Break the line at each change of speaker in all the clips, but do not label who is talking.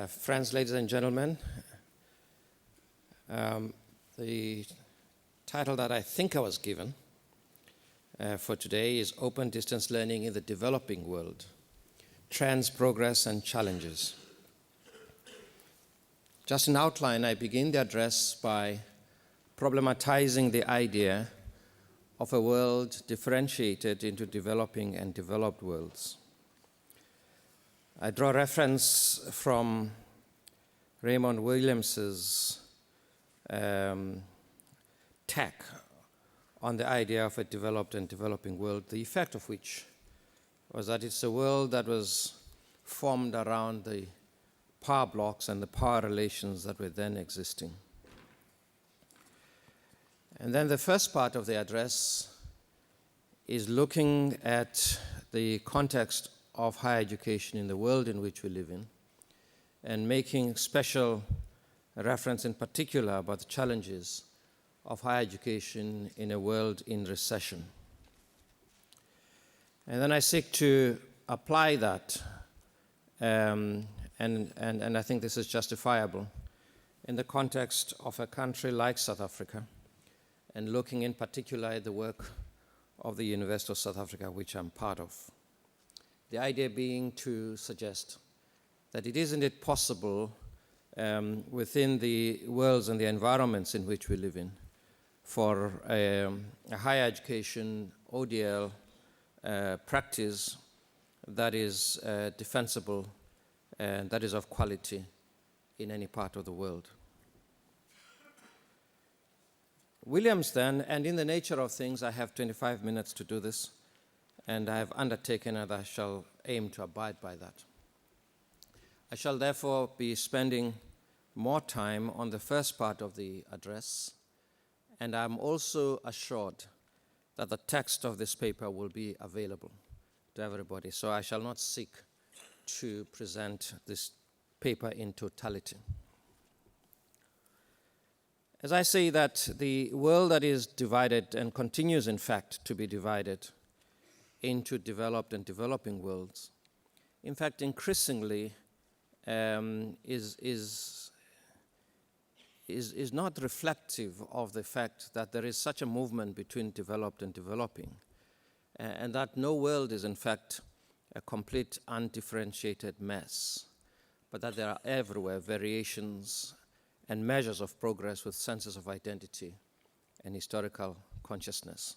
Friends, ladies and gentlemen, the title that I think I was given for today is Open Distance Learning in the Developing World, Trends, Progress, and Challenges. Just in outline, I begin the address by problematizing the idea of a world differentiated into developing and developed worlds. I draw reference from Raymond Williams's take on the idea of a developed and developing world, the effect of which was that it's a world that was formed around the power blocks and the power relations that were then existing. And then the first part of the address is looking at the context of higher education in the world in which we live in, and making special reference in particular about the challenges of higher education in a world in recession. And then I seek to apply that, and I think this is justifiable, in the context of a country like South Africa, and looking in particular at the work of the University of South Africa, which I'm part of. The idea being to suggest that isn't it possible within the worlds and the environments in which we live in for a higher education ODL practice that is defensible and that is of quality in any part of the world. Williams then, and in the nature of things, I have 25 minutes to do this, and I have undertaken and I shall aim to abide by that. I shall therefore be spending more time on the first part of the address, and I'm also assured that the text of this paper will be available to everybody, so I shall not seek to present this paper in totality. As I say that the world that is divided and continues in fact to be divided into developed and developing worlds, in fact, increasingly is not reflective of the fact that there is such a movement between developed and developing, and that no world is in fact a complete undifferentiated mess, but that there are everywhere variations and measures of progress with senses of identity and historical consciousness.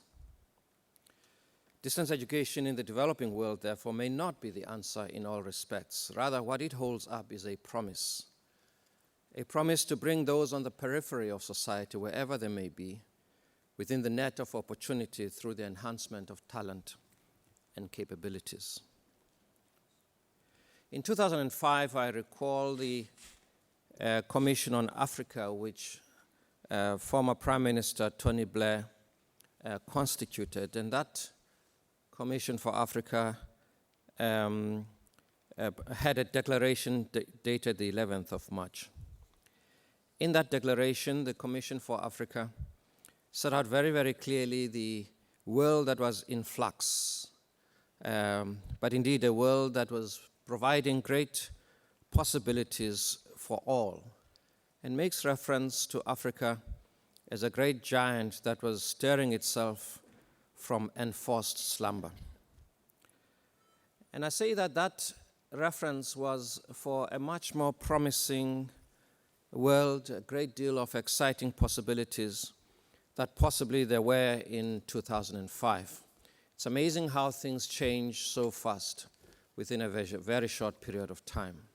Distance education in the developing world, therefore, may not be the answer in all respects. Rather, what it holds up is a promise to bring those on the periphery of society, wherever they may be, within the net of opportunity through the enhancement of talent and capabilities. In 2005, I recall the Commission on Africa, which former Prime Minister Tony Blair constituted, and that Commission for Africa had a declaration dated the 11th of March. In that declaration, the Commission for Africa set out very, very clearly the world that was in flux, but indeed a world that was providing great possibilities for all, and makes reference to Africa as a great giant that was stirring itself from enforced slumber. And I say that that reference was for a much more promising world, a great deal of exciting possibilities that possibly there were in 2005. It's amazing how things change so fast within a very short period of time.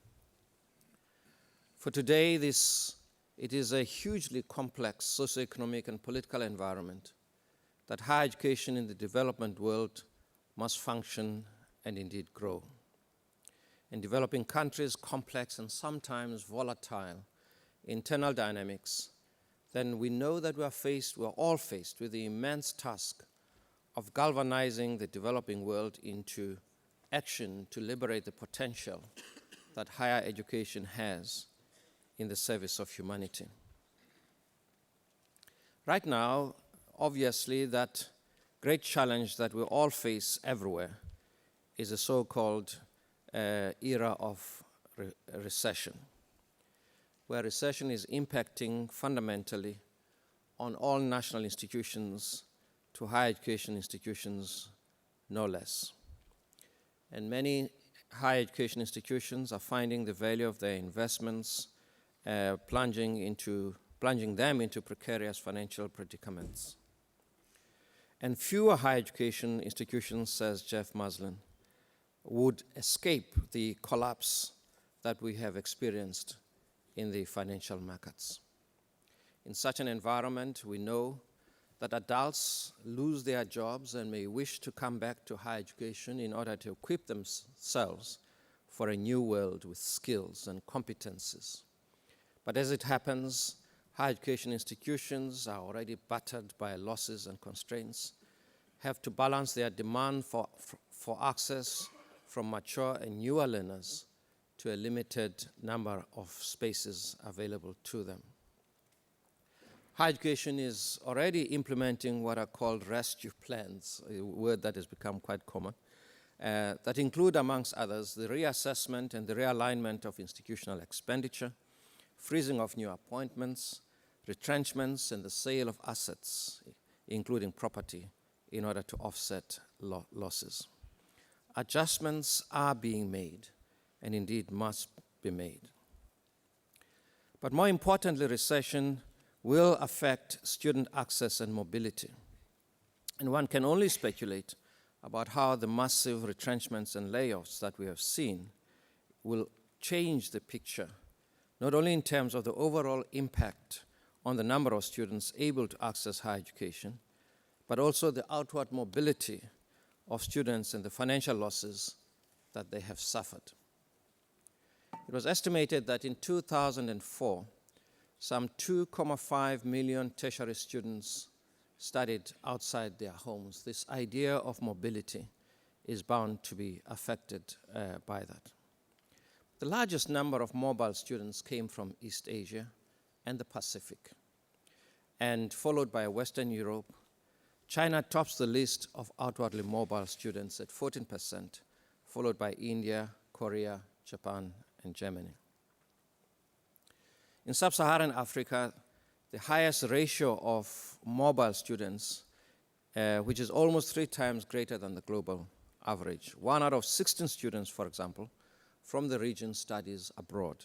For today, it is a hugely complex socioeconomic and political environment that higher education in the development world must function and indeed grow. In developing countries, complex and sometimes volatile internal dynamics, then we know that we're all faced with the immense task of galvanizing the developing world into action to liberate the potential that higher education has in the service of humanity. Right now, obviously, that great challenge that we all face everywhere is a so-called era of recession, where recession is impacting fundamentally on all national institutions to higher education institutions, no less. And many higher education institutions are finding the value of their investments plunging them into precarious financial predicaments. And fewer higher education institutions, says Jeff Muslin, would escape the collapse that we have experienced in the financial markets. In such an environment, we know that adults lose their jobs and may wish to come back to higher education in order to equip themselves for a new world with skills and competencies. But as it happens, higher education institutions are already battered by losses and constraints, have to balance their demand for access from mature and newer learners to a limited number of spaces available to them. Higher education is already implementing what are called rescue plans, a word that has become quite common, that include, amongst others, the reassessment and the realignment of institutional expenditure, freezing of new appointments, retrenchments, and the sale of assets, including property, in order to offset losses. Adjustments are being made, and indeed must be made. But more importantly, recession will affect student access and mobility. And one can only speculate about how the massive retrenchments and layoffs that we have seen will change the picture, not only in terms of the overall impact on the number of students able to access higher education, but also the outward mobility of students and the financial losses that they have suffered. It was estimated that in 2004, some 2.5 million tertiary students studied outside their homes. This idea of mobility is bound to be affected by that. The largest number of mobile students came from East Asia and the Pacific, and followed by Western Europe. China tops the list of outwardly mobile students at 14%, followed by India, Korea, Japan, and Germany. In sub-Saharan Africa, the highest ratio of mobile students, which is almost 3 times greater than the global average. 1 out of 16 students, for example, from the region studies abroad.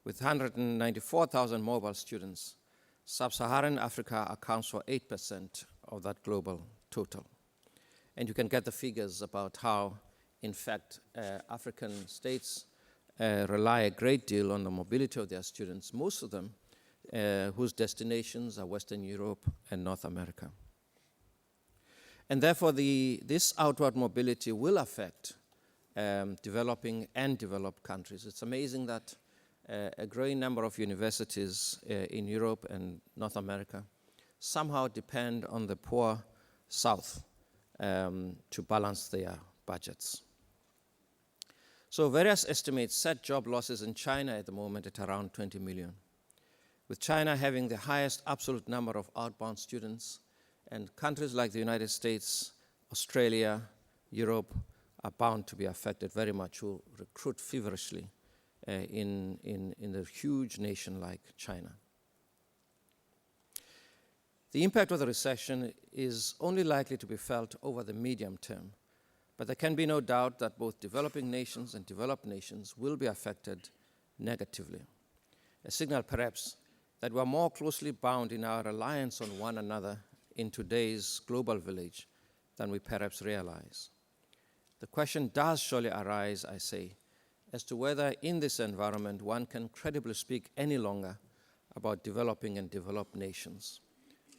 With 194,000 mobile students, sub-Saharan Africa accounts for 8% of that global total. And you can get the figures about how, in fact, African states rely a great deal on the mobility of their students, most of them whose destinations are Western Europe and North America. And therefore, this outward mobility will affect developing and developed countries. It's amazing that a growing number of universities in Europe and North America somehow depend on the poor South to balance their budgets. So various estimates set job losses in China at the moment at around 20 million, with China having the highest absolute number of outbound students, and countries like the United States, Australia, Europe are bound to be affected very much, who recruit feverishly in a huge nation like China. The impact of the recession is only likely to be felt over the medium term, but there can be no doubt that both developing nations and developed nations will be affected negatively. A signal, perhaps, that we're more closely bound in our reliance on one another in today's global village than we perhaps realize. The question does surely arise, I say, as to whether in this environment one can credibly speak any longer about developing and developed nations.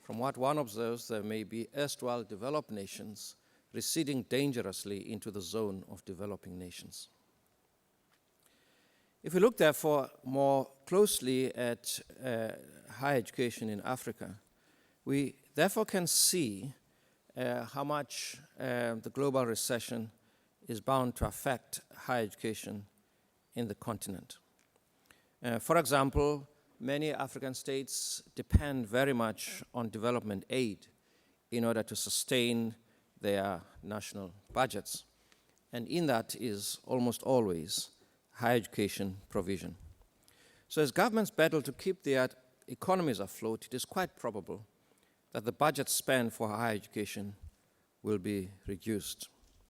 From what one observes, there may be erstwhile developed nations receding dangerously into the zone of developing nations. If we look, therefore, more closely at higher education in Africa, we therefore can see how much the global recession is bound to affect higher education in the continent. For example, many African states depend very much on development aid in order to sustain their national budgets. And in that is almost always higher education provision. So as governments battle to keep their economies afloat, it is quite probable that the budget spend for higher education will be reduced.